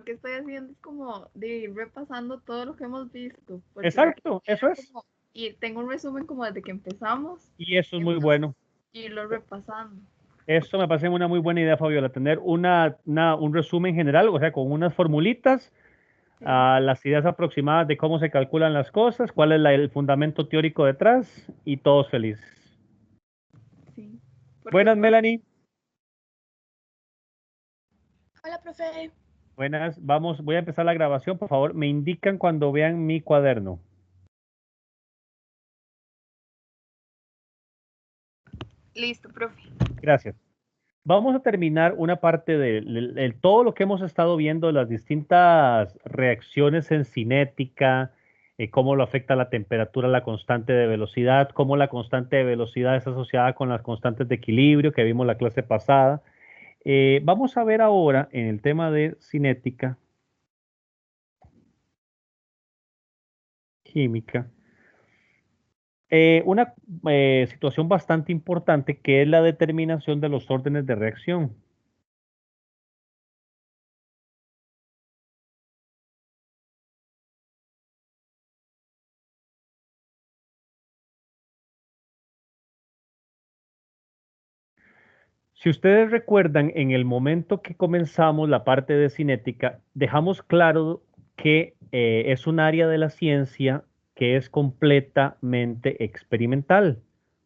que estoy haciendo es como de ir repasando todo lo que hemos visto. Porque Exacto, eso es. Y tengo un resumen como desde que empezamos. Y eso es muy Entonces, bueno. irlo repasando. Esto me parece una muy buena idea, Fabiola, tener un resumen general, o sea, con unas formulitas, Sí, las ideas aproximadas de cómo se calculan las cosas, cuál es el fundamento teórico detrás y todos felices. sí. Porque Buenas, pues, Melanie. Hola, profe. Buenas, vamos, voy a empezar la grabación, por favor, me indican cuando vean mi cuaderno. listo, profe. Gracias. Vamos a terminar una parte de todo lo que hemos estado viendo, las distintas reacciones en cinética, cómo lo afecta la temperatura, la constante de velocidad, cómo la constante de velocidad es asociada con las constantes de equilibrio que vimos la clase pasada. Vamos a ver ahora en el tema de cinética, química, una situación bastante importante que es la determinación de los órdenes de reacción. Si ustedes recuerdan, en el momento que comenzamos la parte de cinética, dejamos claro que es un área de la ciencia que es completamente experimental.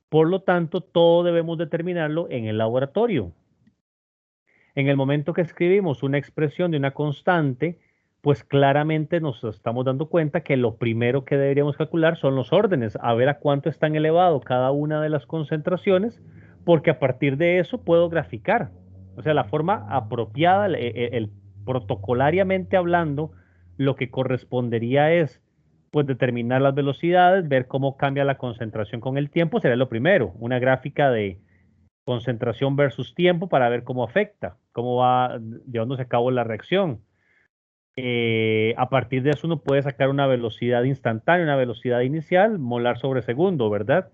Por lo tanto, todo debemos determinarlo en el laboratorio. En el momento que escribimos una expresión de una constante, pues claramente nos estamos dando cuenta que lo primero que deberíamos calcular son los órdenes, a ver a cuánto están elevado cada una de las concentraciones, porque a partir de eso puedo graficar. O sea, la forma apropiada, protocolariamente hablando, lo que correspondería es pues determinar las velocidades, ver cómo cambia la concentración con el tiempo, sería lo primero, una gráfica de concentración versus tiempo para ver cómo afecta, cómo va llevándose a cabo la reacción. A partir de eso uno puede sacar una velocidad instantánea, una velocidad inicial, molar sobre segundo, ¿verdad?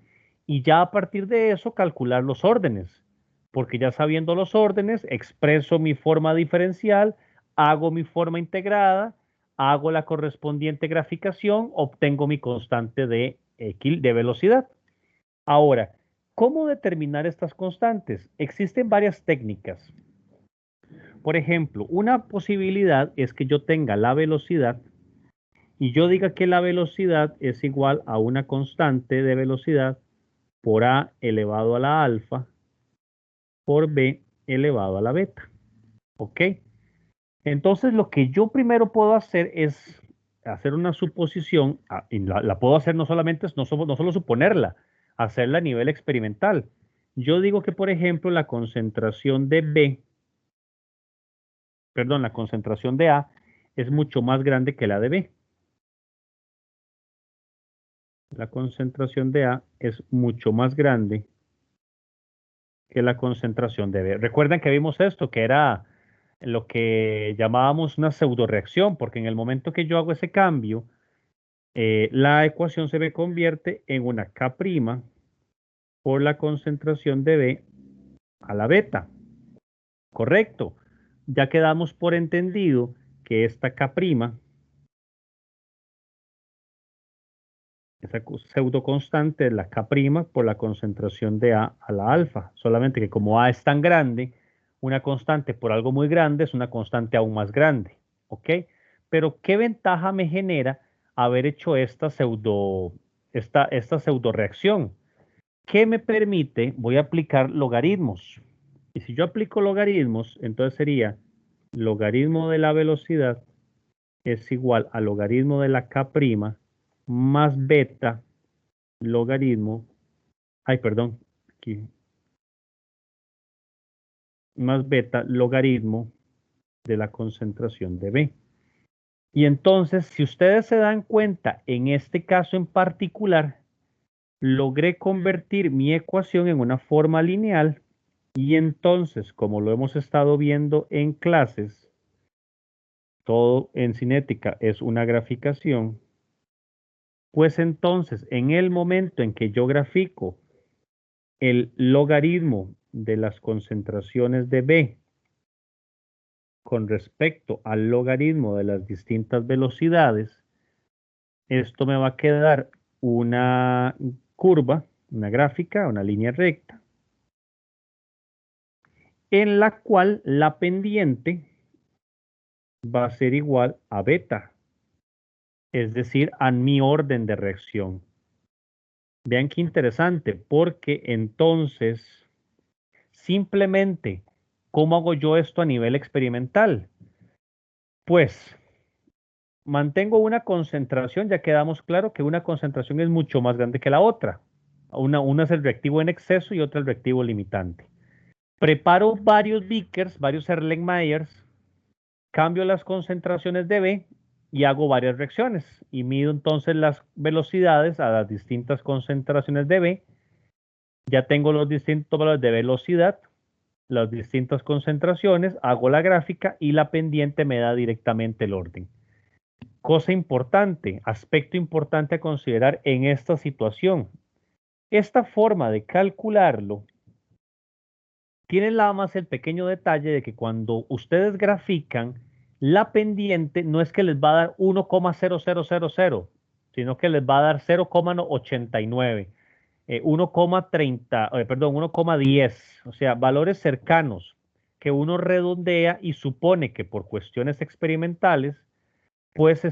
Y ya a partir de eso calcular los órdenes, porque ya sabiendo los órdenes, expreso mi forma diferencial, hago mi forma integrada, hago la correspondiente graficación, obtengo mi constante de velocidad. Ahora, ¿cómo determinar estas constantes? Existen varias técnicas. Por ejemplo, una posibilidad es que yo tenga la velocidad y yo diga que la velocidad es igual a una constante de velocidad por a elevado a la alfa por b elevado a la beta. ¿Ok? Entonces, lo que yo primero puedo hacer es hacer una suposición, y la puedo hacer no solamente, no solo suponerla, hacerla a nivel experimental. Yo digo que, por ejemplo, la concentración de B, perdón, la concentración de A es mucho más grande que la de B. La concentración de A es mucho más grande que la concentración de B. Recuerden que vimos esto, que era lo que llamábamos una pseudoreacción, porque en el momento que yo hago ese cambio, la ecuación se me convierte en una K' por la concentración de B a la beta. Correcto. Ya quedamos por entendido que esta K', esa pseudo constante es la K' por la concentración de A a la alfa. Solamente que como A es tan grande, una constante por algo muy grande es una constante aún más grande. ¿Ok? Pero ¿qué ventaja me genera haber hecho esta pseudo reacción? ¿Qué me permite? Voy a aplicar logaritmos. Y si yo aplico logaritmos, entonces sería logaritmo de la velocidad es igual a logaritmo de la K' más beta logaritmo, ay, perdón, aquí, más beta logaritmo de la concentración de B. Y entonces, si ustedes se dan cuenta, en este caso en particular, logré convertir mi ecuación en una forma lineal y entonces, como lo hemos estado viendo en clases, todo en cinética es una graficación, pues entonces en el momento en que yo grafico el logaritmo de las concentraciones de B con respecto al logaritmo de las distintas velocidades, esto me va a quedar una curva, una gráfica, una línea recta, en la cual la pendiente va a ser igual a beta, es decir, a mi orden de reacción. Vean qué interesante, porque entonces, simplemente, ¿cómo hago yo esto a nivel experimental? Pues, mantengo una concentración, ya quedamos claro que una concentración es mucho más grande que la otra. Una es el reactivo en exceso y otra el reactivo limitante. Preparo varios Vickers, varios Erlenmeyers, cambio las concentraciones de B y hago varias reacciones y mido entonces las velocidades a las distintas concentraciones de B. Ya tengo los distintos valores de velocidad, las distintas concentraciones, hago la gráfica y la pendiente me da directamente el orden. Cosa importante, aspecto importante a considerar en esta situación. Esta forma de calcularlo tiene nada más el pequeño detalle de que cuando ustedes grafican, la pendiente no es que les va a dar 1,0000, sino que les va a dar 0,89, 1,30, perdón, 1,10, o sea, valores cercanos que uno redondea y supone que por cuestiones experimentales, pues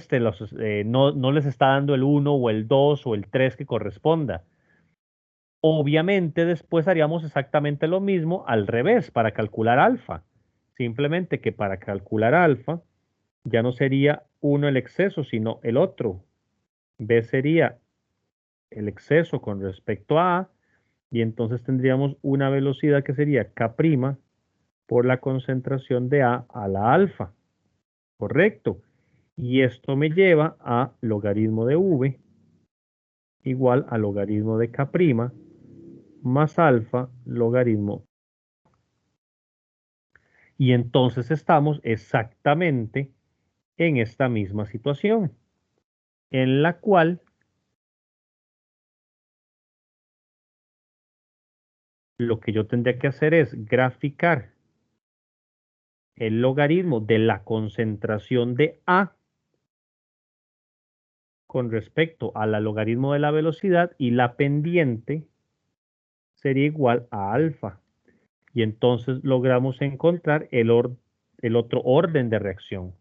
no les está dando el 1 o el 2 o el 3 que corresponda. Obviamente después haríamos exactamente lo mismo al revés para calcular alfa. Simplemente que para calcular alfa ya no sería uno el exceso, sino el otro. B sería el exceso con respecto a A y entonces tendríamos una velocidad que sería K' por la concentración de A la alfa. Correcto. Y esto me lleva a logaritmo de V igual a logaritmo de K' más alfa logaritmo. Y entonces estamos exactamente en esta misma situación, en la cual lo que yo tendría que hacer es graficar el logaritmo de la concentración de A con respecto a la logaritmo de la velocidad y la pendiente sería igual a alfa. Y entonces logramos encontrar el otro orden de reacción,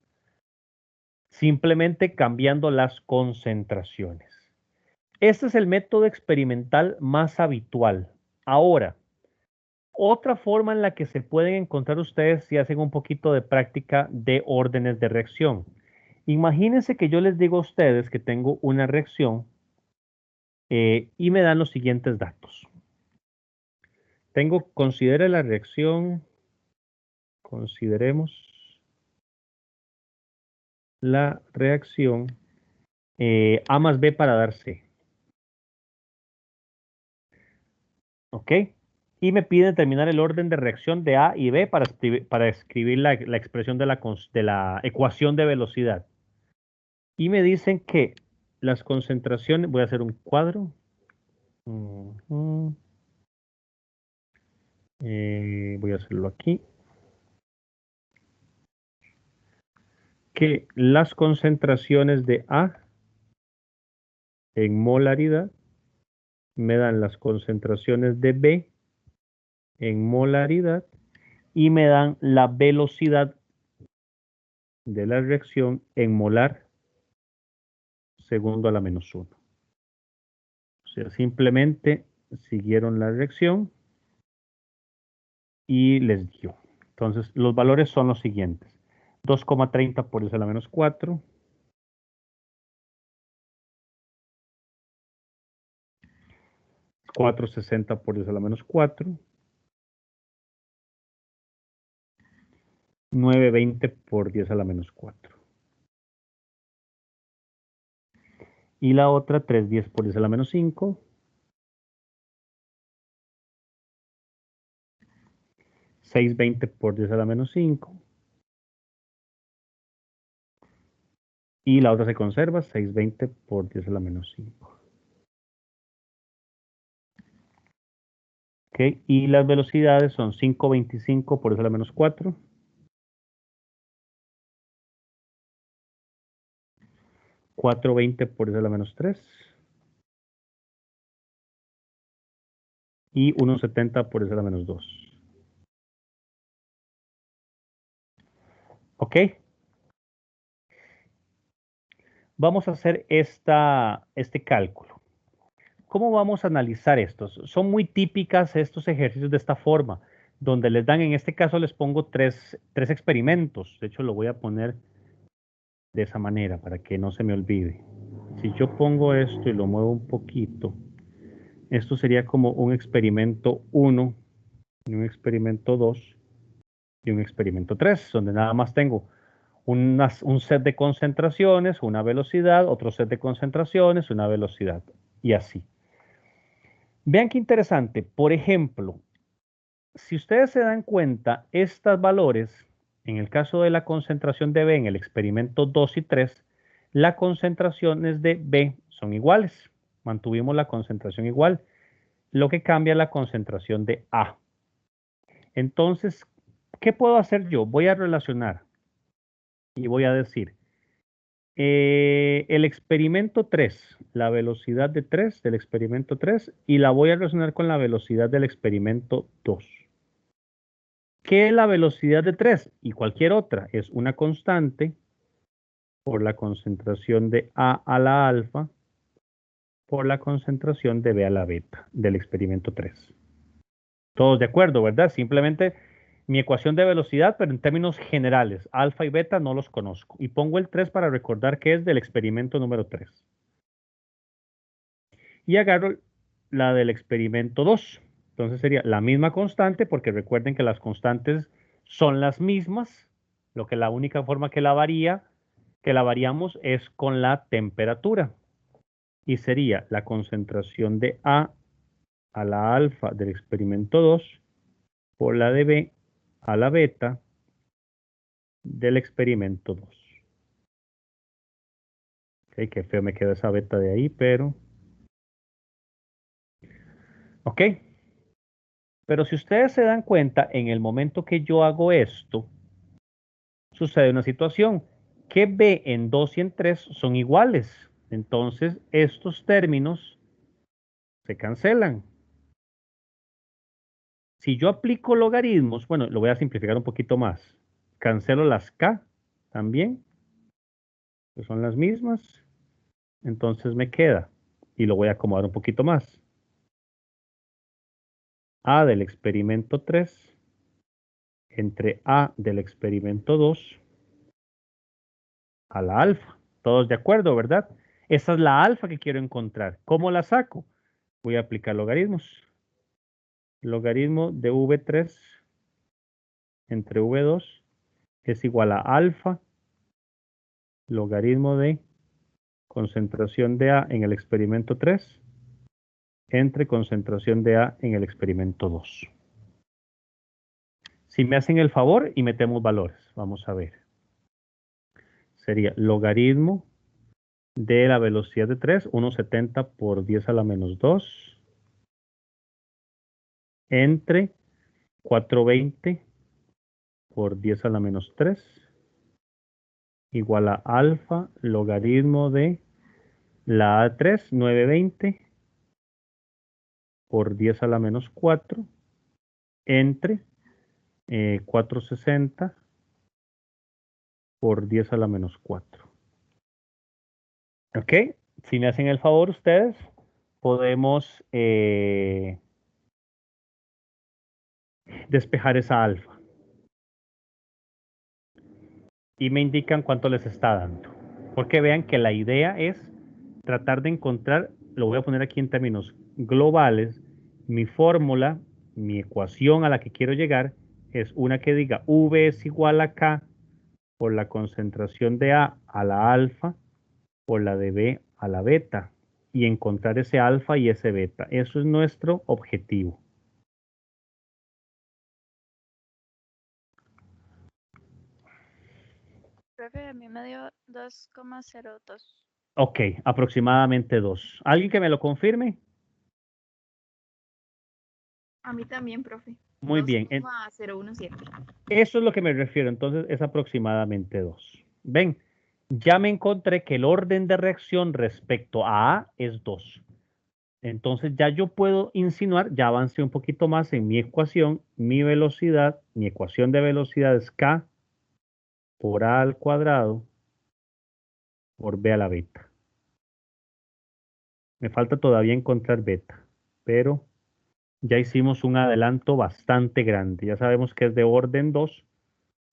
simplemente cambiando las concentraciones. Este es el método experimental más habitual. Ahora, otra forma en la que se pueden encontrar ustedes si hacen un poquito de práctica de órdenes de reacción. Imagínense que yo les digo a ustedes que tengo una reacción y me dan los siguientes datos. Considere la reacción, consideremos la reacción A más B para dar C. ¿Ok? Y me pide determinar el orden de reacción de A y B para escribir la expresión de la ecuación de velocidad. Y me dicen que las concentraciones, voy a hacer un cuadro. Voy a hacerlo aquí. Que las concentraciones de A en molaridad me dan las concentraciones de B en molaridad y me dan la velocidad de la reacción en molar segundo a la -1. O sea, simplemente siguieron la reacción y les dio. Entonces, los valores son los siguientes. 2,30 por 10 a la -4. 4,60 por 10 a la -4. 9,20 por 10 a la -4. Y la otra, 3,10 por 10 a la -5. 6,20 por 10 a la -5. Y la otra se conserva, 6,20 por 10 a la -5. ¿Ok? Y las velocidades son 5,25 por 10 a la -4. 420 por 10 a la menos 3. Y 1,70 por 10 a la menos 2. ¿Ok? Vamos a hacer este cálculo. ¿Cómo vamos a analizar estos? Son muy típicas estos ejercicios de esta forma, donde les dan, en este caso les pongo tres experimentos. De hecho, lo voy a poner de esa manera para que no se me olvide. Si yo pongo esto y lo muevo un poquito, esto sería como un experimento 1, y un experimento 2 y un experimento 3, donde nada más tengo un set de concentraciones, una velocidad, otro set de concentraciones, una velocidad, y así. Vean qué interesante. Por ejemplo, si ustedes se dan cuenta, estos valores, en el caso de la concentración de B en el experimento 2 y 3, las concentraciones de B son iguales. Mantuvimos la concentración igual. Lo que cambia es la concentración de A. Entonces, ¿qué puedo hacer yo? Voy a relacionar y voy a decir, el experimento 3, la velocidad de 3 del experimento 3, y la voy a relacionar con la velocidad del experimento 2. ¿Qué es la velocidad de 3? Y cualquier otra es una constante por la concentración de A a la alfa por la concentración de B a la beta del experimento 3. Todos de acuerdo, ¿verdad? Simplemente mi ecuación de velocidad, pero en términos generales, alfa y beta no los conozco. Y pongo el 3 para recordar que es del experimento número 3. Y agarro la del experimento 2. Entonces sería la misma constante, porque recuerden que las constantes son las mismas, lo que la única forma que la variamos es con la temperatura. Y sería la concentración de A a la alfa del experimento 2 por la de B a la beta del experimento 2. Ok, qué feo me queda esa beta de ahí, pero... Ok. Pero si ustedes se dan cuenta, en el momento que yo hago esto, sucede una situación que B en 2 y en 3 son iguales. Entonces, estos términos se cancelan. Si yo aplico logaritmos, bueno, lo voy a simplificar un poquito más. Cancelo las K también, que son las mismas. Entonces me queda, y lo voy a acomodar un poquito más. A del experimento 3 entre A del experimento 2 a la alfa. Todos de acuerdo, ¿verdad? Esa es la alfa que quiero encontrar. ¿Cómo la saco? Voy a aplicar logaritmos. Logaritmo de V3 entre V2 es igual a alfa, logaritmo de concentración de A en el experimento 3 entre concentración de A en el experimento 2. Si me hacen el favor y metemos valores, vamos a ver. Sería logaritmo de la velocidad de 3, 1,70 por 10 a la menos 2, entre 420 por 10 a la menos 3, igual a alfa logaritmo de la A3, 920 por 10 a la menos 4, entre 460 por 10 a la menos 4. ¿Ok? Si me hacen el favor ustedes, podemos despejar esa alfa. Y me indican cuánto les está dando. Porque vean que la idea es tratar de encontrar, lo voy a poner aquí en términos globales, mi fórmula, mi ecuación a la que quiero llegar es una que diga V es igual a K por la concentración de A a la alfa por la de B a la beta y encontrar ese alfa y ese beta. Eso es nuestro objetivo. Profe, a mí me dio 2,02. Ok, aproximadamente 2. ¿Alguien que me lo confirme? A mí también, profe. Muy bien. 2,017. Eso es lo que me refiero. Entonces es aproximadamente 2. ¿Ven? ya me encontré que el orden de reacción respecto a A es 2. Entonces ya yo puedo insinuar, ya avancé un poquito más en mi ecuación, mi velocidad, mi ecuación de velocidad es K por A al cuadrado por B a la beta. Me falta todavía encontrar beta, pero ya hicimos un adelanto bastante grande. Ya sabemos que es de orden 2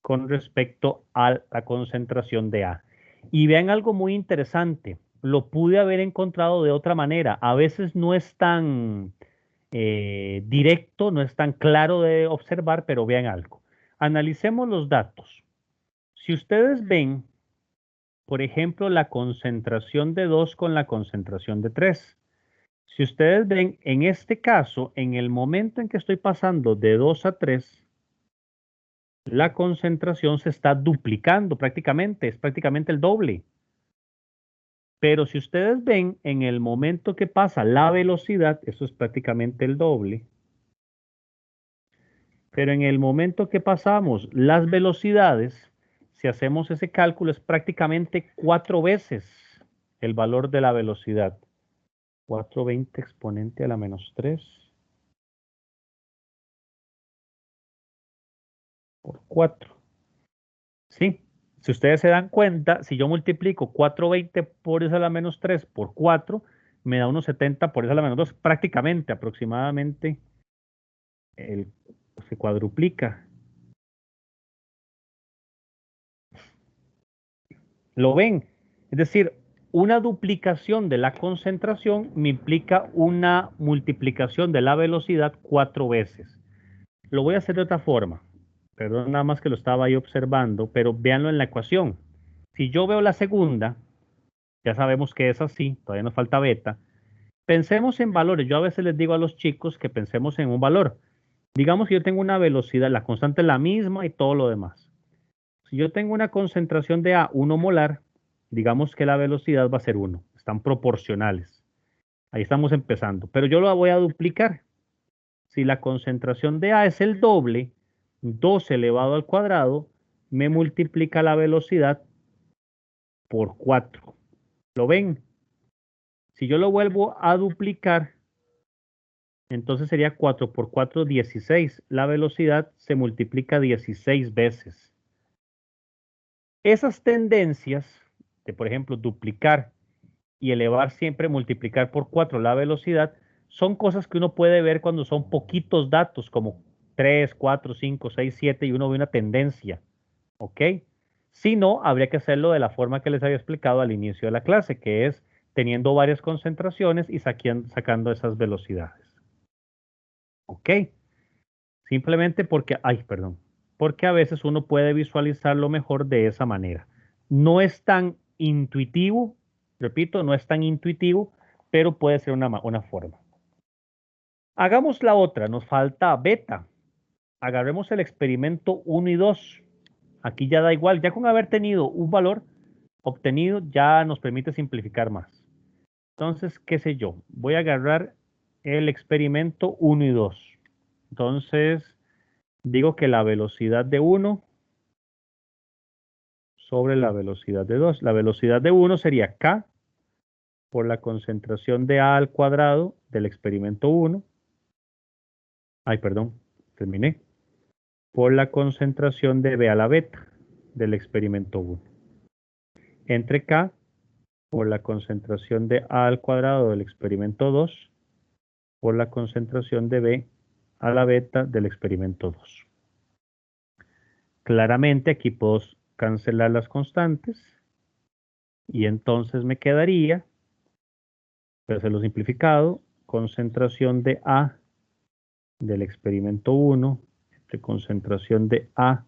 con respecto a la concentración de A. Y vean algo muy interesante, lo pude haber encontrado de otra manera. A veces no es tan directo, no es tan claro de observar, pero vean algo. Analicemos los datos. Si ustedes ven, por ejemplo, la concentración de 2 con la concentración de 3. Si ustedes ven, en este caso, en el momento en que estoy pasando de 2 a 3, la concentración se está duplicando prácticamente, es prácticamente el doble. Pero si ustedes ven, en el momento que pasa la velocidad, eso es prácticamente el doble. Pero en el momento que pasamos las velocidades, si hacemos ese cálculo, es prácticamente 4 veces el valor de la velocidad. 420 exponente a la menos 3 por 4. ¿Sí? Si ustedes se dan cuenta, si yo multiplico 420 por esa a la menos 3 por 4, me da unos 70 por esa a la menos 2, prácticamente, aproximadamente, el, se cuadruplica. ¿Lo ven? Es decir, una duplicación de la concentración me implica una multiplicación de la velocidad 4 veces. Lo voy a hacer de otra forma. Perdón, nada más que lo estaba ahí observando, pero véanlo en la ecuación. Si yo veo la segunda, ya sabemos que es así, todavía nos falta beta. Pensemos en valores. Yo a veces les digo a los chicos que pensemos en un valor. Digamos que yo tengo una velocidad, la constante es la misma y todo lo demás. Si yo tengo una concentración de A, 1 molar, digamos que la velocidad va a ser 1. Están proporcionales. Ahí estamos empezando. Pero yo lo voy a duplicar. Si la concentración de A es el doble, 2 elevado al cuadrado, me multiplica la velocidad por 4. ¿Lo ven? Si yo lo vuelvo a duplicar, entonces sería 4 por 4, 16. La velocidad se multiplica 16 veces. Esas tendencias de, por ejemplo, duplicar y elevar siempre, multiplicar por 4 la velocidad, son cosas que uno puede ver cuando son poquitos datos, como 3, 4, 5, 6, 7, y uno ve una tendencia. ¿Ok? Si no, habría que hacerlo de la forma que les había explicado al inicio de la clase, que es teniendo varias concentraciones y sacando esas velocidades. ¿Ok? Simplemente porque, ay, perdón, porque a veces uno puede visualizarlo mejor de esa manera. No es tan intuitivo, repito, no es tan intuitivo, pero puede ser una forma. Hagamos la otra, nos falta beta. Agarremos el experimento 1 y 2. Aquí ya da igual, ya con haber tenido un valor obtenido, ya nos permite simplificar más. Entonces, qué sé yo, voy a agarrar el experimento 1 y 2. Entonces, digo que la velocidad de 1 sobre la velocidad de 2. La velocidad de 1 sería K por la concentración de A al cuadrado del experimento 1. Ay, perdón, terminé. Por la concentración de B a la beta del experimento 1. Entre K por la concentración de A al cuadrado del experimento 2 por la concentración de B a la beta del experimento 2. Claramente aquí puedo cancelar las constantes y entonces me quedaría, para hacerlo simplificado, concentración de A del experimento 1 entre concentración de A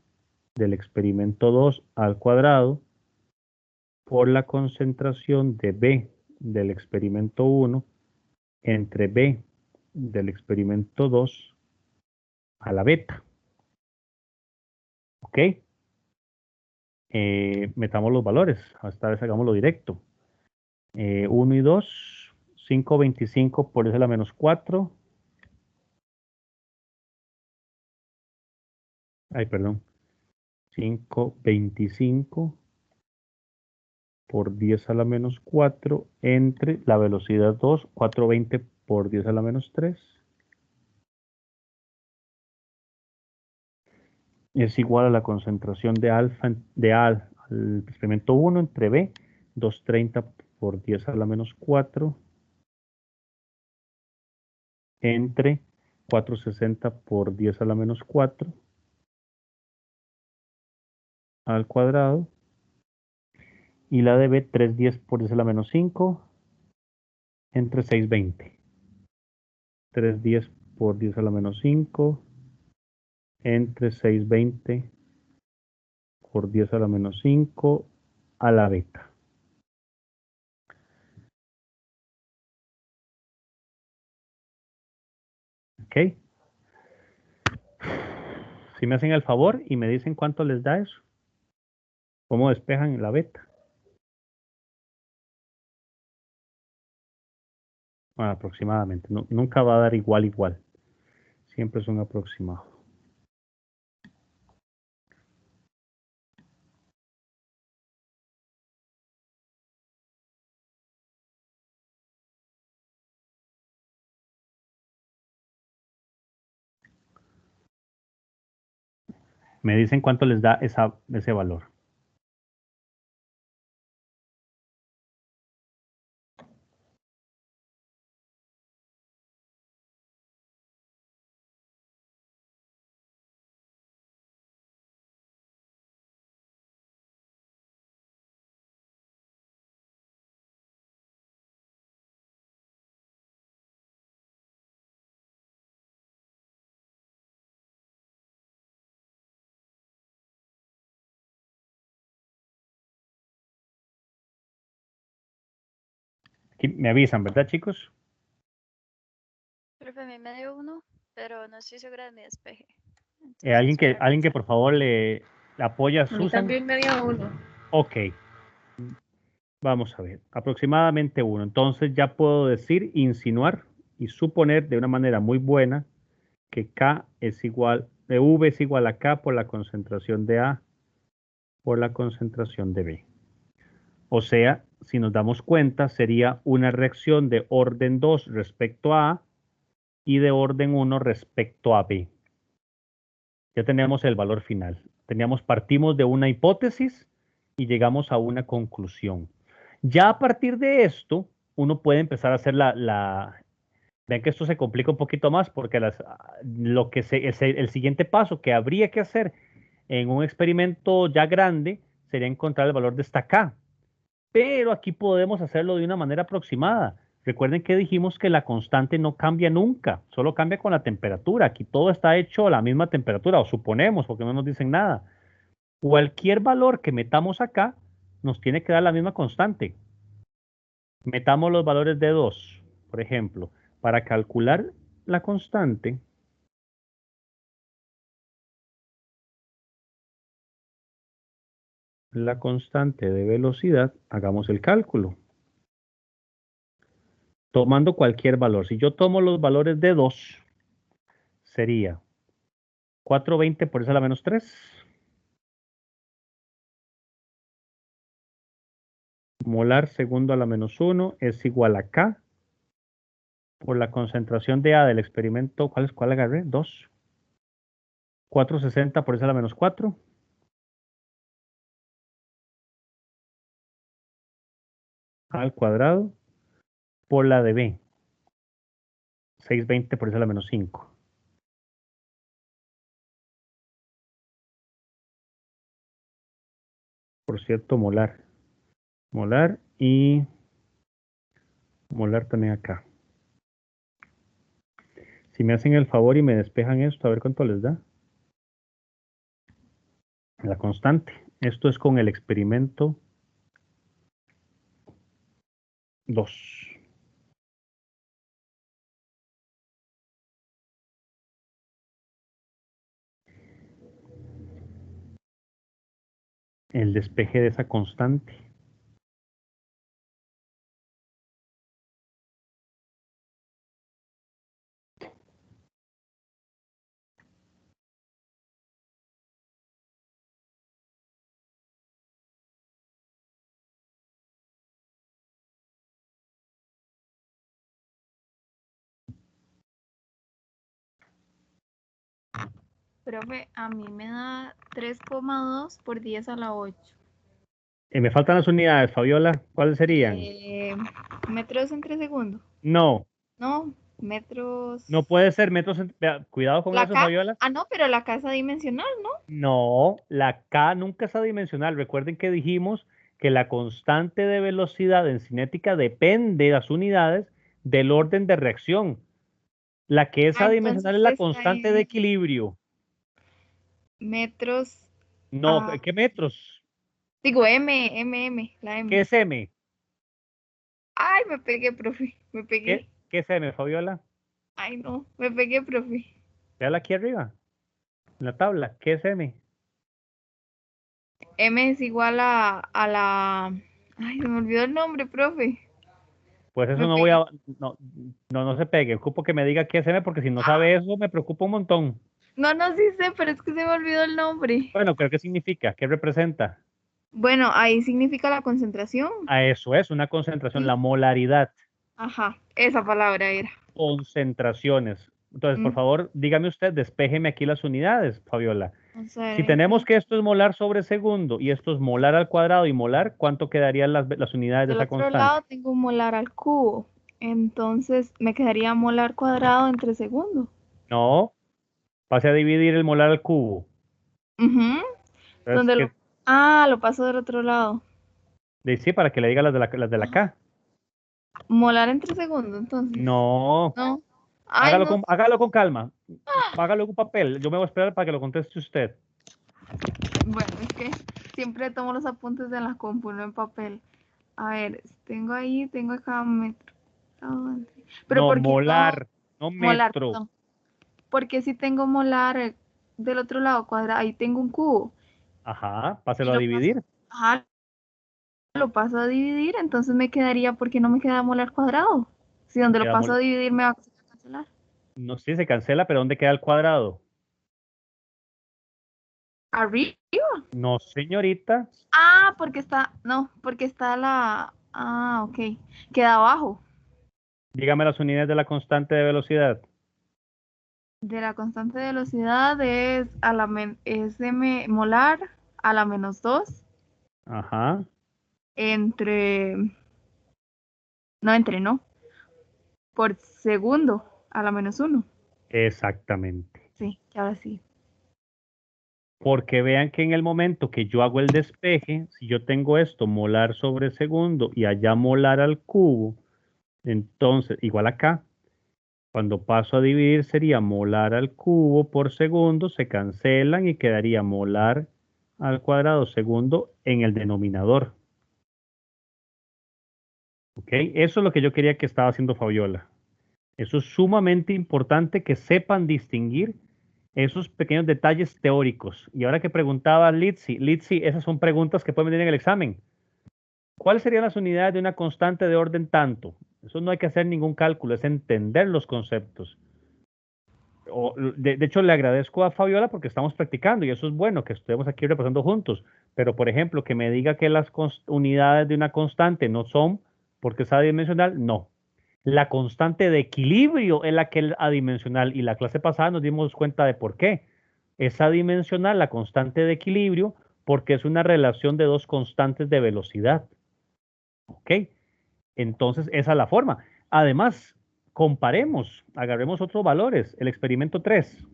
del experimento 2 al cuadrado por la concentración de B del experimento 1 entre B del experimento 2 a la beta. ¿Ok? Metamos los valores. Esta vez hagámoslo directo. 1 y 2, 5,25 por eso la menos 4. Ay, perdón. 5,25 por 10 a la menos 4 entre la velocidad 2, 420 por 10 a la menos 3. Es igual a la concentración de alfa al experimento 1 entre B, 230 por 10 a la menos 4 entre 460 por 10 a la menos 4 al cuadrado, y la de B 310 por 10 a la menos 5 entre 620. 310 por 10 a la menos 5 entre 620 por 10 a la menos 5 a la beta. ¿Ok? Si me hacen el favor y me dicen cuánto les da eso, cómo despejan la beta. Bueno, aproximadamente. Nunca va a dar igual. Siempre es un aproximado. Me dicen cuánto les da ese valor. Aquí me avisan, ¿verdad, chicos? Profe, a mí me dio 1, pero no estoy segura de mi despeje. Alguien Entonces voy a alguien que revisar. por favor le apoya a A mí Susan. también me dio 1. Ok, vamos a ver. Aproximadamente 1. Entonces ya puedo decir, insinuar y suponer de una manera muy buena que K es igual, de V es igual a K por la concentración de A por la concentración de B. O sea, si nos damos cuenta, sería una reacción de orden 2 respecto a A y de orden 1 respecto a B. Ya tenemos el valor final. Partimos de una hipótesis y llegamos a una conclusión. Ya a partir de esto, uno puede empezar a hacer Vean que esto se complica un poquito más porque el siguiente paso que habría que hacer en un experimento ya grande sería encontrar el valor de esta K. Pero aquí podemos hacerlo de una manera aproximada. Recuerden que dijimos que la constante no cambia nunca, solo cambia con la temperatura. Aquí todo está hecho a la misma temperatura, o suponemos, porque no nos dicen nada. Cualquier valor que metamos acá nos tiene que dar la misma constante. Metamos los valores de 2, por ejemplo, para calcular la constante. La constante de velocidad, hagamos el cálculo. Tomando cualquier valor. Si yo tomo los valores de 2, sería 420 por 10 a la menos 3. Molar segundo a la menos 1 es igual a K por la concentración de A del experimento. ¿Cuál agarré? 2. 460 por 10 a la menos 4 al cuadrado por la de B. 620 por 10 a la menos 5. Por cierto, molar. Molar y molar también acá. Si me hacen el favor y me despejan esto, a ver cuánto les da. La constante. Esto es con el experimento 2. El despeje de esa constante. Profe, a mí me da 3,2 por 10 a la 8. Me faltan las unidades, Fabiola. ¿Cuáles serían? Metros entre segundo. No, No, metros. no puede ser metros. Vea, cuidado con La eso, K. Fabiola. Ah, no, pero la casa dimensional, ¿no? No, la K nunca es adimensional. Recuerden que dijimos que la constante de velocidad en cinética depende de las unidades del orden de reacción. La que es Ah, entonces adimensional es la está constante de en equilibrio. metros. No, Ah, ¿qué metros? digo la ¿Qué M. es M? Ay, me pegué, profe. Me pegué. ¿Qué es M, Fabiola? Ay, no, me pegué, profe. Véala aquí arriba, en la tabla. ¿Qué es M? M es igual a la. Ay, se me olvidó el nombre, profe. Pues eso Me no voy pegué. a... No, no se pegue. Ocupo que me diga qué es M porque si no sabe eso me preocupa un montón. No, no, sí sé, pero es que se me olvidó el nombre. Bueno, ¿pero qué significa? ¿Qué representa? Bueno, ahí significa la concentración. A eso es una concentración, Sí. la molaridad, Ajá, esa palabra era. concentraciones. Entonces, por Mm, favor, dígame usted, despéjeme aquí las unidades, Fabiola. Vamos a ver, Si tenemos que esto es molar sobre segundo y esto es molar al cuadrado y molar, ¿cuánto quedarían las unidades de del esa otro lado constante? tengo un molar al cubo. Entonces me quedaría molar cuadrado entre segundo. No, pase a dividir el molar al cubo. Ujú. Entonces, Donde lo. Ah, lo paso del otro lado. sí, para que le diga las de la Ajá. K. Molar entre segundo, entonces. No, No. Ay, no. hágalo con calma. Hágalo en un papel. Yo me voy a esperar para que lo conteste usted. Bueno, es que siempre tomo los apuntes de la compu, no en papel. A ver, tengo acá metro. Pero No, ¿por qué no molar, no molar? metro. Perdón. Porque si tengo molar del otro lado cuadrado, ahí tengo un cubo. Ajá, Y páselo a lo paso, dividir. ajá, lo paso a dividir, entonces me quedaría, porque no me queda molar cuadrado. Si donde lo Queda paso a dividir me va a cancelar. No sé, se cancela, pero ¿dónde queda el cuadrado? ¿Arriba? No, señorita. Ah, porque está, no, porque está la, ah, ok, queda abajo. Dígame las unidades de la constante de velocidad. De la constante de velocidad es molar a la -2 Ajá, entre, no, por segundo a la -1. exactamente. Sí, ahora sí. Porque vean que en el momento que yo hago el despeje, si yo tengo esto molar sobre segundo y allá molar al cubo, entonces, igual acá, cuando paso a dividir sería molar al cubo por segundo, se cancelan y quedaría molar al cuadrado segundo en el denominador. ¿Ok? Eso es lo que yo quería que estaba haciendo Fabiola. Eso es sumamente importante que sepan distinguir esos pequeños detalles teóricos. Y ahora que preguntaba Litsi, esas son preguntas que pueden venir en el examen. ¿Cuáles serían las unidades de una constante de orden tanto? Eso no hay que hacer ningún cálculo, es entender los conceptos. De hecho, le agradezco a Fabiola porque estamos practicando y eso es bueno, que estemos aquí repasando juntos. Pero, por ejemplo, que me diga que las unidades de una constante no son porque es adimensional, no. La constante de equilibrio es la que es adimensional y la clase pasada nos dimos cuenta de por qué. Es adimensional la constante de equilibrio porque es una relación de dos constantes de velocidad. ¿Ok? Entonces, esa es la forma. Además, comparemos, agarremos otros valores. El experimento 3.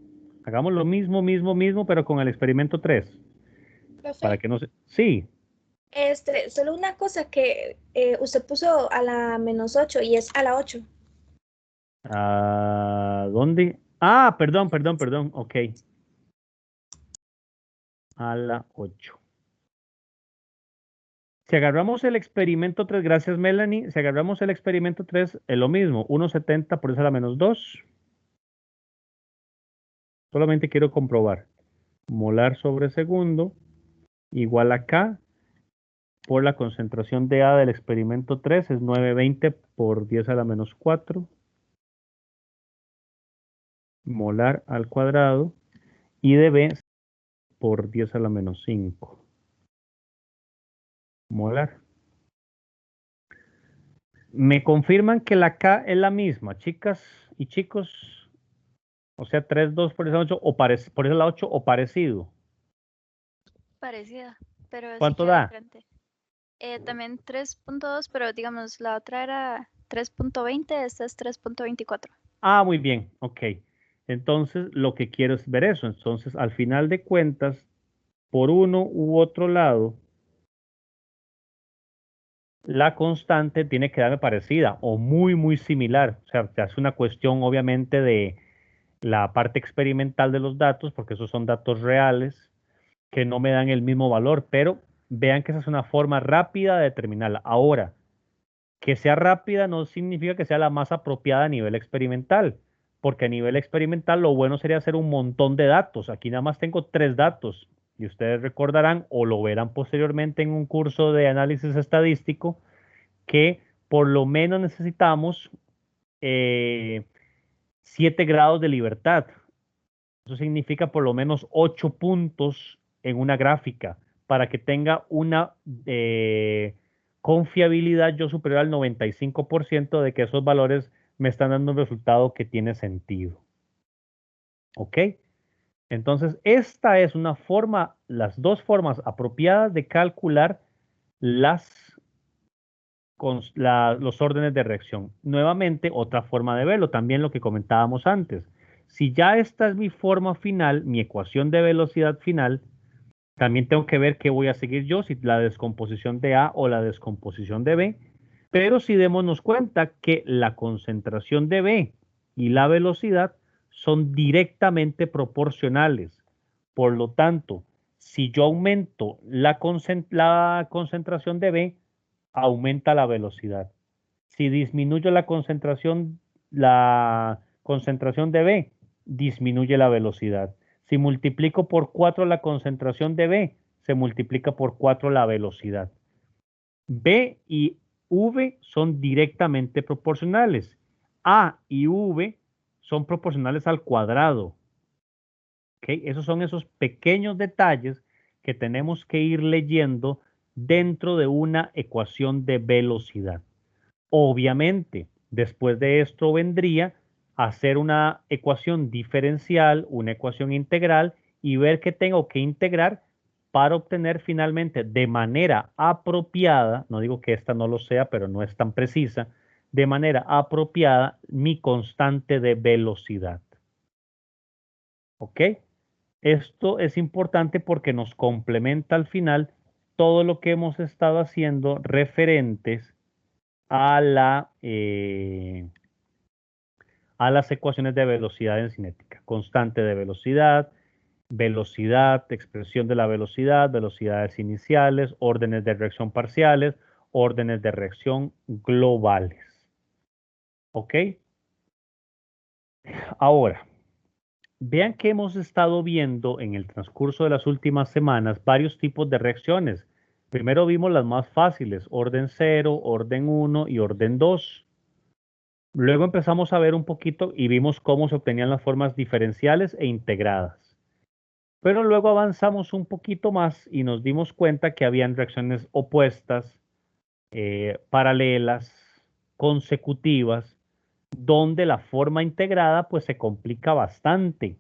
Hagamos lo mismo, pero con el experimento 3. Para Profe, que no se... Sí. solo una cosa que usted puso a la -8 y es a la 8. ¿A dónde? Ah, perdón. Ok. A la 8. Si agarramos el experimento 3, gracias Melanie, si agarramos el experimento 3, es lo mismo, 1,70 por eso a la -2. Solamente quiero comprobar. Molar sobre segundo igual a K por la concentración de A del experimento 3 es 920 por 10 a la -4 molar al cuadrado y de B por 10 a la -5 molar. Me confirman que la K es la misma, chicas y chicos. O sea, 3,2 por esa 8 o por esa la 8 o parecido. Parecida, pero sí ¿Cuánto queda da? diferente. También 3.2, pero digamos, la otra era 3.20, esta es 3.24. Ah, muy bien, ok. Entonces, lo que quiero es ver eso. Entonces, al final de cuentas, por uno u otro lado, la constante tiene que darme parecida o muy, muy similar. O sea, ya es una cuestión, obviamente, de la parte experimental de los datos, porque esos son datos reales que no me dan el mismo valor, pero vean que esa es una forma rápida de determinarla. Ahora, que sea rápida no significa que sea la más apropiada a nivel experimental, porque a nivel experimental lo bueno sería hacer un montón de datos. Aquí nada más tengo 3 datos y ustedes recordarán o lo verán posteriormente en un curso de análisis estadístico que por lo menos necesitamos 7 grados de libertad. Eso significa por lo menos 8 puntos en una gráfica para que tenga una confiabilidad yo superior al 95% de que esos valores me están dando un resultado que tiene sentido. ¿Ok? Entonces, esta es una forma, las dos formas apropiadas de calcular los órdenes de reacción. Nuevamente, otra forma de verlo, también lo que comentábamos antes. Si ya esta es mi forma final, mi ecuación de velocidad final, también tengo que ver qué voy a seguir yo, si la descomposición de A o la descomposición de B. Pero si démonos cuenta que la concentración de B y la velocidad son directamente proporcionales. Por lo tanto, si yo aumento la concentración de B, aumenta la velocidad. Si disminuyo la concentración de B, disminuye la velocidad. Si multiplico por 4 la concentración de B, se multiplica por 4 la velocidad. B y V son directamente proporcionales. A y V son proporcionales al cuadrado. ¿Okay? Esos son esos pequeños detalles que tenemos que ir leyendo dentro de una ecuación de velocidad. Obviamente, después de esto vendría a hacer una ecuación diferencial, una ecuación integral y ver qué tengo que integrar para obtener finalmente de manera apropiada, no digo que esta no lo sea, pero no es tan precisa, de manera apropiada mi constante de velocidad. ¿Ok? Esto es importante porque nos complementa al final todo lo que hemos estado haciendo referentes a las ecuaciones de velocidad en cinética. Constante de velocidad, velocidad, expresión de la velocidad, velocidades iniciales, órdenes de reacción parciales, órdenes de reacción globales. ¿Ok? Ahora, vean que hemos estado viendo en el transcurso de las últimas semanas varios tipos de reacciones. Primero vimos las más fáciles, orden 0, orden 1 y orden 2. Luego empezamos a ver un poquito y vimos cómo se obtenían las formas diferenciales e integradas. Pero luego avanzamos un poquito más y nos dimos cuenta que habían reacciones opuestas, paralelas, consecutivas, donde la forma integrada pues se complica bastante.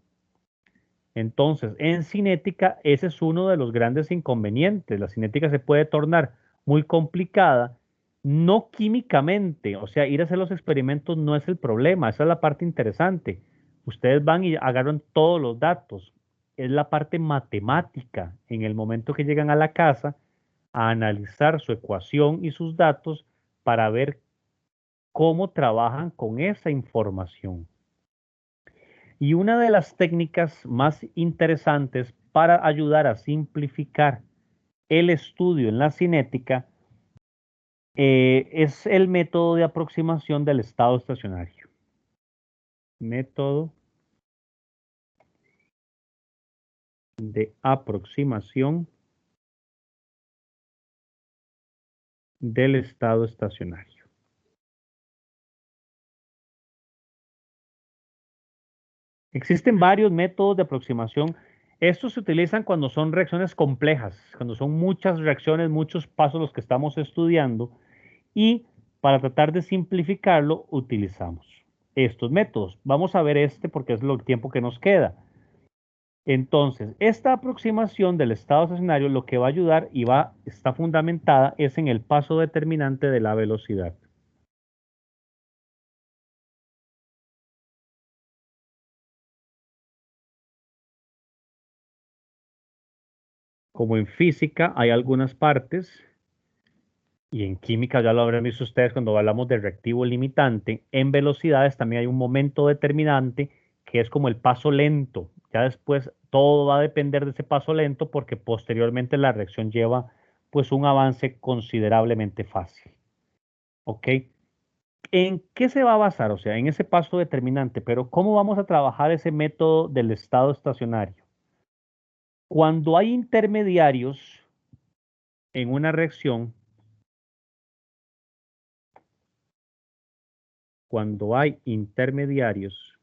Entonces, en cinética, ese es uno de los grandes inconvenientes. La cinética se puede tornar muy complicada, no químicamente, o sea, ir a hacer los experimentos no es el problema, esa es la parte interesante. Ustedes van y agarran todos los datos, es la parte matemática. En el momento que llegan a la casa, a analizar su ecuación y sus datos para ver cómo trabajan con esa información. Y una de las técnicas más interesantes para ayudar a simplificar el estudio en la cinética es el método de aproximación del estado estacionario. Método de aproximación del estado estacionario. Existen varios métodos de aproximación. Estos se utilizan cuando son reacciones complejas, cuando son muchas reacciones, muchos pasos los que estamos estudiando y para tratar de simplificarlo utilizamos. estos métodos. Vamos a ver este porque es el tiempo que nos queda. Entonces, esta aproximación del estado estacionario lo que va a ayudar y está fundamentada es en el paso determinante de la velocidad. Como en física hay algunas partes, y en química ya lo habrán visto ustedes cuando hablamos de reactivo limitante, en velocidades también hay un momento determinante que es como el paso lento. Ya después todo va a depender de ese paso lento porque posteriormente la reacción lleva pues un avance considerablemente fácil. ¿Ok? ¿En qué se va a basar? O sea, en ese paso determinante, pero ¿cómo vamos a trabajar ese método del estado estacionario? Cuando hay intermediarios en una reacción, cuando hay intermediarios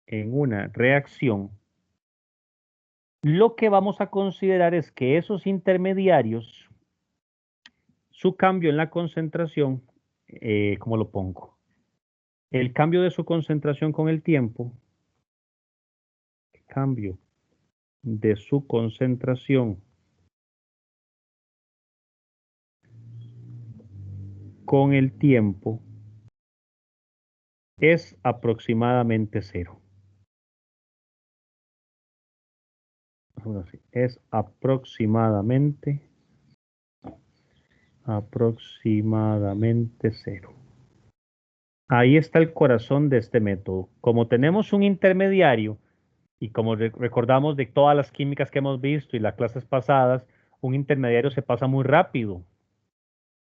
en una reacción, lo que vamos a considerar es que esos intermediarios, su cambio en la concentración, ¿cómo lo pongo? El cambio de su concentración con el tiempo, el cambio de su concentración con el tiempo es aproximadamente cero. Es aproximadamente cero. Ahí está el corazón de este método. Como tenemos un intermediario, y como recordamos de todas las químicas que hemos visto y las clases pasadas, un intermediario se pasa muy rápido.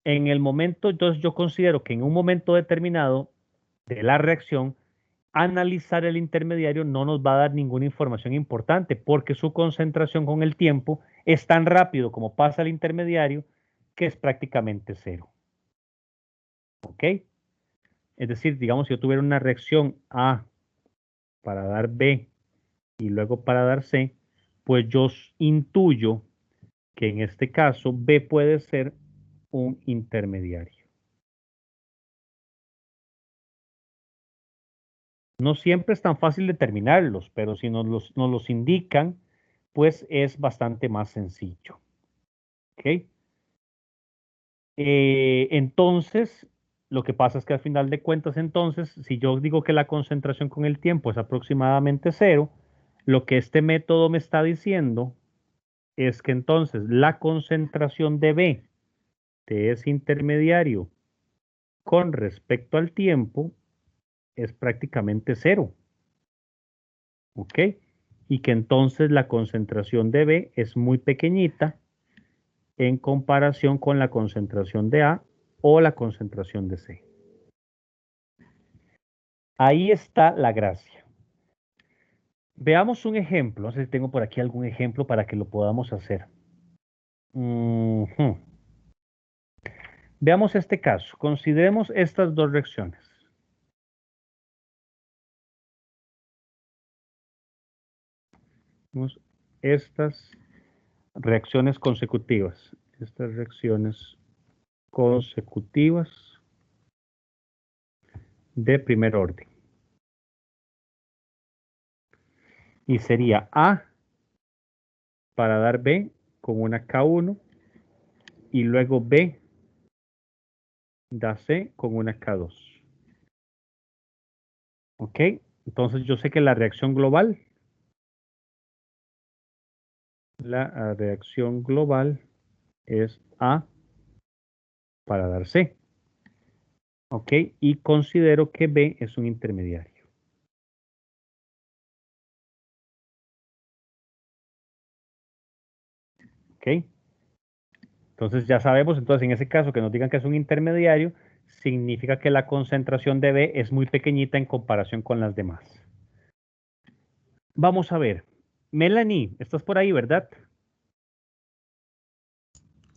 En el momento, entonces yo considero que en un momento determinado de la reacción, analizar el intermediario no nos va a dar ninguna información importante porque su concentración con el tiempo es tan rápido como pasa el intermediario que es prácticamente cero. ¿Ok? Es decir, digamos, si yo tuviera una reacción A para dar B y luego para dar C, pues yo intuyo que en este caso B puede ser un intermediario. No siempre es tan fácil determinarlos, pero si nos los indican, pues es bastante más sencillo. ¿Ok? Entonces, lo que pasa es que al final de cuentas, entonces, si yo digo que la concentración con el tiempo es aproximadamente cero, lo que este método me está diciendo es que entonces la concentración de B de ese intermediario con respecto al tiempo es prácticamente cero. ¿Ok? Y que entonces la concentración de B es muy pequeñita en comparación con la concentración de A o la concentración de C. Ahí está la gracia. Veamos un ejemplo. No sé si tengo por aquí algún ejemplo para que lo podamos hacer. Veamos este caso. Consideremos estas dos reacciones. Estas reacciones consecutivas. Estas reacciones consecutivas de primer orden. Y sería A para dar B con una K1 y luego B da C con una K2. ¿Ok? Entonces yo sé que la reacción global es A para dar C. ¿Ok? Y considero que B es un intermediario. ¿Ok? Entonces ya sabemos, entonces en ese caso que nos digan que es un intermediario, significa que la concentración de B es muy pequeñita en comparación con las demás. Vamos a ver. Melanie, estás por ahí, ¿verdad?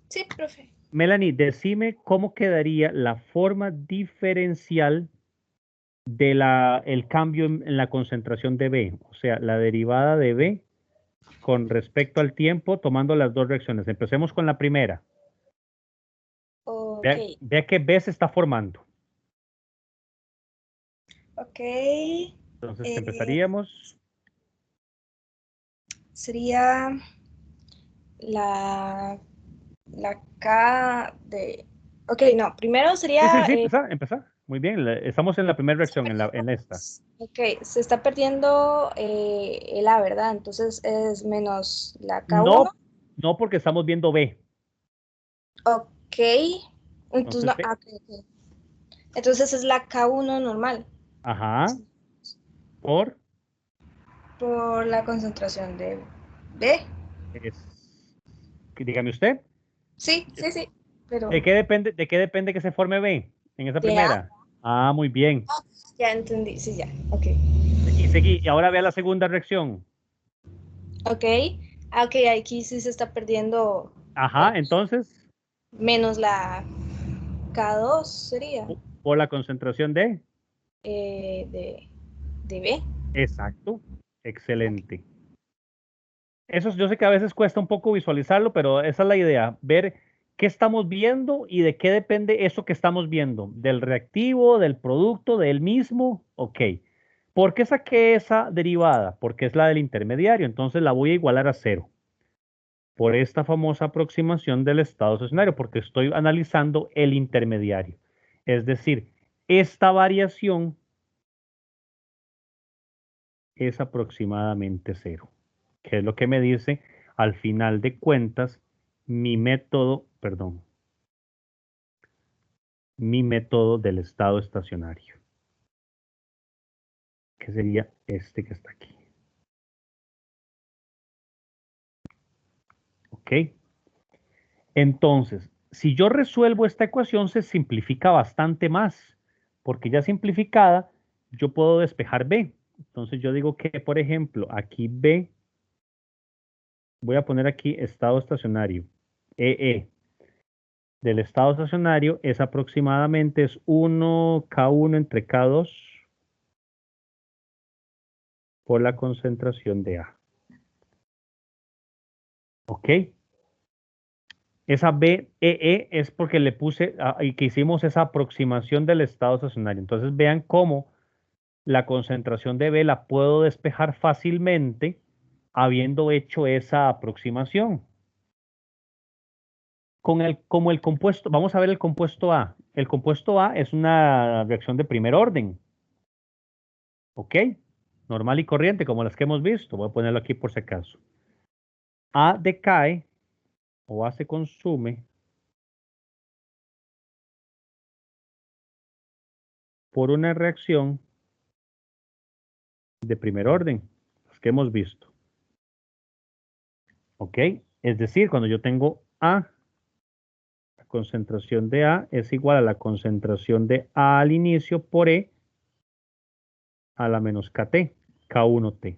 Sí, profe. Melanie, decime cómo quedaría la forma diferencial de el cambio en la concentración de B, o sea, la derivada de B con respecto al tiempo tomando las dos reacciones. Empecemos con la primera. Ok. Vea que B se está formando. Ok. Entonces empezaríamos. Sería la K de... Ok, no, primero Sí, sería... empezar. Muy bien, estamos en la primera reacción, en esta. Ok, se está perdiendo el A, ¿verdad? Entonces es menos la K1. No porque estamos viendo B. Ok. Entonces, Entonces, no, ok. Entonces es la K1 normal. ajá, por Por la concentración de B. dígame usted, Sí. Pero de qué depende que se forme B en esa de A. primera? Ah, muy bien. Ya entendí, sí, ya. Ok. Y seguí, y ahora vea la segunda reacción. Ok. Ok, aquí sí se está perdiendo Ajá, entonces, menos la K2 sería por la concentración de. de B. Exacto, Ok. excelente. Eso yo sé que a veces cuesta un poco visualizarlo, pero esa es la idea, ver qué estamos viendo y de qué depende eso que estamos viendo, del reactivo, del producto, del mismo, ok. ¿Por qué saqué esa derivada? Porque es la del intermediario, entonces la voy a igualar a cero por esta famosa aproximación del estado estacionario, porque estoy analizando el intermediario. Es decir, esta variación es aproximadamente cero, que es lo que me dice al final de cuentas mi método, perdón, mi método del estado estacionario, que sería este que está aquí. ¿Ok? Entonces, si yo resuelvo esta ecuación, se simplifica bastante más, porque ya simplificada, yo puedo despejar B. Entonces yo digo que, por ejemplo, aquí B, voy a poner aquí estado estacionario, EE, del estado estacionario es aproximadamente es 1 K1 entre K2 por la concentración de A. ¿Ok? Esa BEE es porque le puse y que hicimos esa aproximación del estado estacionario. Entonces vean cómo la concentración de B la puedo despejar fácilmente habiendo hecho esa aproximación. Como el compuesto, vamos a ver el compuesto A. El compuesto A es una reacción de primer orden. ¿Ok? Normal y corriente, como las que hemos visto. Voy a ponerlo aquí por si acaso. A decae o A se consume por una reacción de primer orden, las que hemos visto. ¿Ok? Es decir, cuando yo tengo A, la concentración de A es igual a la concentración de A al inicio por E a la menos KT, K1T.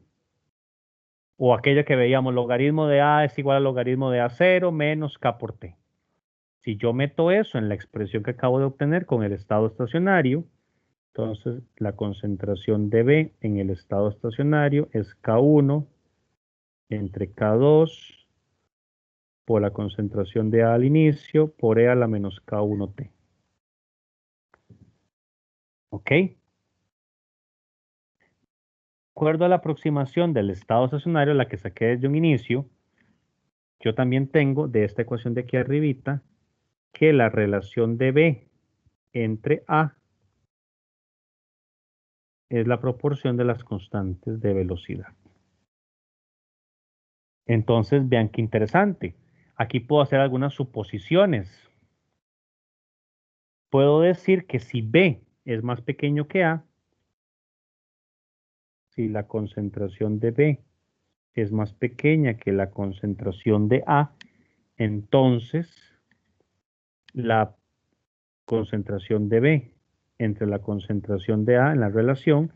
O aquella que veíamos, logaritmo de A es igual al logaritmo de A0 menos K por T. Si yo meto eso en la expresión que acabo de obtener con el estado estacionario, entonces la concentración de B en el estado estacionario es K1 entre K2 por la concentración de A al inicio por E a la menos K1T. ¿Ok? De acuerdo a la aproximación del estado estacionario, la que saqué desde un inicio, yo también tengo de esta ecuación de aquí arribita que la relación de B entre A es la proporción de las constantes de velocidad. Entonces, vean qué interesante. Aquí puedo hacer algunas suposiciones. Puedo decir que si B es más pequeño que A, si la concentración de B es más pequeña que la concentración de A, entonces la concentración de B entre la concentración de A en la relación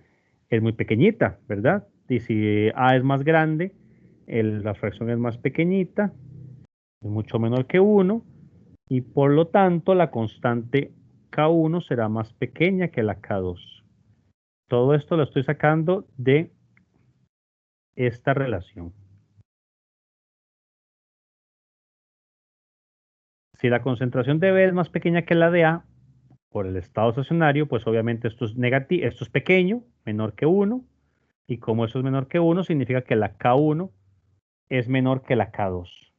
es muy pequeñita, ¿verdad? Y si A es más grande, la fracción es más pequeñita, es mucho menor que 1, y por lo tanto la constante K1 será más pequeña que la K2. Todo esto lo estoy sacando de esta relación. Si la concentración de B es más pequeña que la de A, por el estado estacionario, pues obviamente esto es negativo, esto es pequeño, menor que 1, y como eso es menor que 1, significa que la K1 es menor que la K2.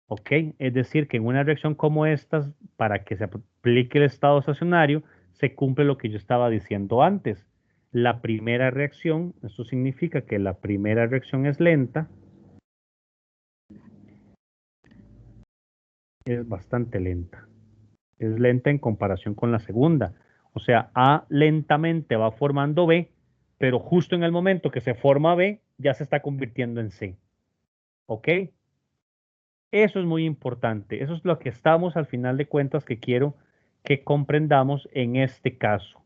¿Ok? Es decir, que en una reacción como esta, para que se aplique el estado estacionario, se cumple lo que yo estaba diciendo antes. La primera reacción, esto significa que la primera reacción es lenta, es bastante lenta. Es lenta en comparación con la segunda. O sea, A lentamente va formando B, pero justo en el momento que se forma B, ya se está convirtiendo en C. ¿Ok? Eso es muy importante. Eso es lo que estamos al final de cuentas que quiero que comprendamos en este caso.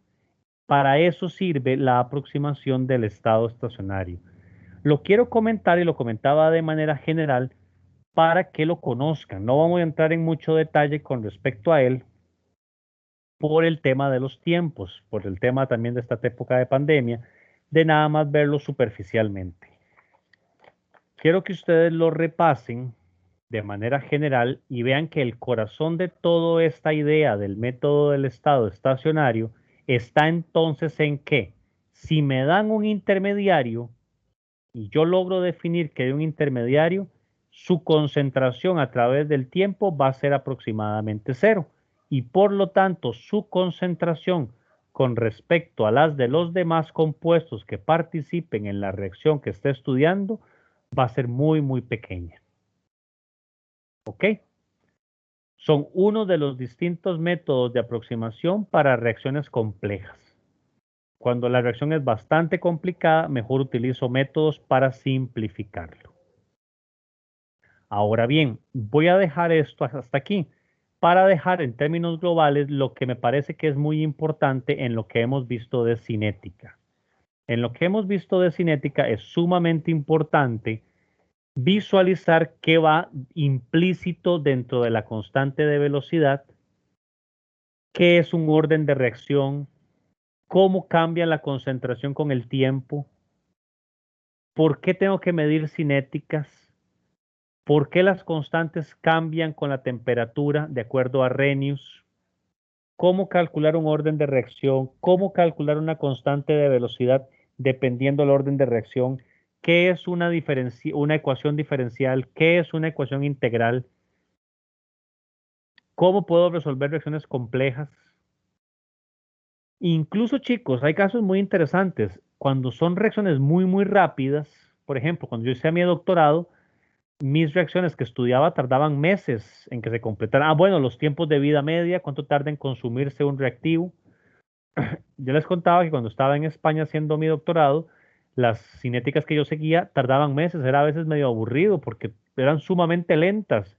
Para eso sirve la aproximación del estado estacionario. Lo quiero comentar y lo comentaba de manera general para que lo conozcan. No vamos a entrar en mucho detalle con respecto a él por el tema de los tiempos, por el tema también de esta época de pandemia, de nada más verlo superficialmente. Quiero que ustedes lo repasen de manera general y vean que el corazón de toda esta idea del método del estado estacionario está entonces en que si me dan un intermediario y yo logro definir que hay un intermediario, su concentración a través del tiempo va a ser aproximadamente cero y por lo tanto su concentración con respecto a las de los demás compuestos que participen en la reacción que esté estudiando va a ser muy, muy pequeña. ¿Ok? Son uno de los distintos métodos de aproximación para reacciones complejas. Cuando la reacción es bastante complicada, mejor utilizo métodos para simplificarlo. Ahora bien, voy a dejar esto hasta aquí para dejar en términos globales lo que me parece que es muy importante en lo que hemos visto de cinética. En lo que hemos visto de cinética es sumamente importante visualizar qué va implícito dentro de la constante de velocidad, qué es un orden de reacción, cómo cambia la concentración con el tiempo, por qué tengo que medir cinéticas, por qué las constantes cambian con la temperatura de acuerdo a Arrhenius, cómo calcular un orden de reacción, cómo calcular una constante de velocidad dependiendo del orden de reacción, qué es una ecuación diferencial, qué es una ecuación integral, cómo puedo resolver reacciones complejas. Incluso, chicos, hay casos muy interesantes. Cuando son reacciones muy, muy rápidas, por ejemplo, cuando yo hice mi doctorado, mis reacciones que estudiaba tardaban meses en que se completaran. Ah, bueno, los tiempos de vida media, cuánto tarda en consumirse un reactivo. Yo les contaba que cuando estaba en España haciendo mi doctorado, las cinéticas que yo seguía tardaban meses, era a veces medio aburrido porque eran sumamente lentas.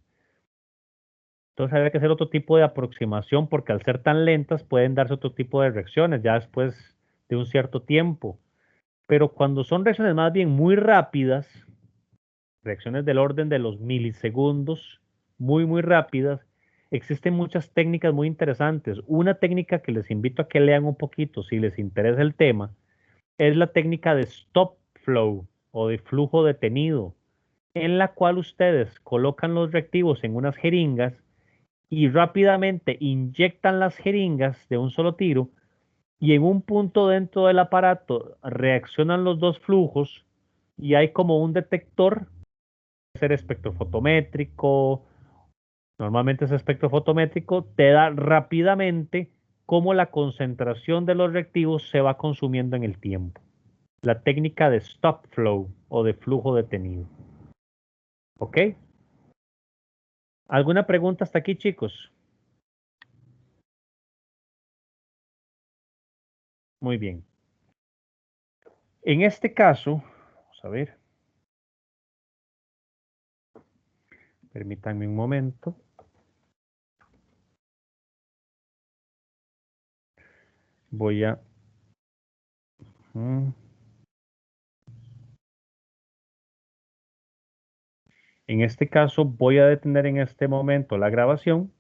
Entonces había que hacer otro tipo de aproximación porque al ser tan lentas pueden darse otro tipo de reacciones ya después de un cierto tiempo. Pero cuando son reacciones más bien muy rápidas, reacciones del orden de los milisegundos, muy, muy rápidas, existen muchas técnicas muy interesantes. Una técnica que les invito a que lean un poquito si les interesa el tema es la técnica de stop flow o de flujo detenido, en la cual ustedes colocan los reactivos en unas jeringas y rápidamente inyectan las jeringas de un solo tiro y en un punto dentro del aparato reaccionan los dos flujos y hay como un detector, puede ser espectrofotométrico, normalmente ese espectrofotométrico te da rápidamente cómo la concentración de los reactivos se va consumiendo en el tiempo. La técnica de stop flow o de flujo detenido. ¿Ok? ¿Alguna pregunta hasta aquí, chicos? Muy bien. En este caso, vamos a ver. Permítanme un momento. Voy a... En este caso voy a detener en este momento la grabación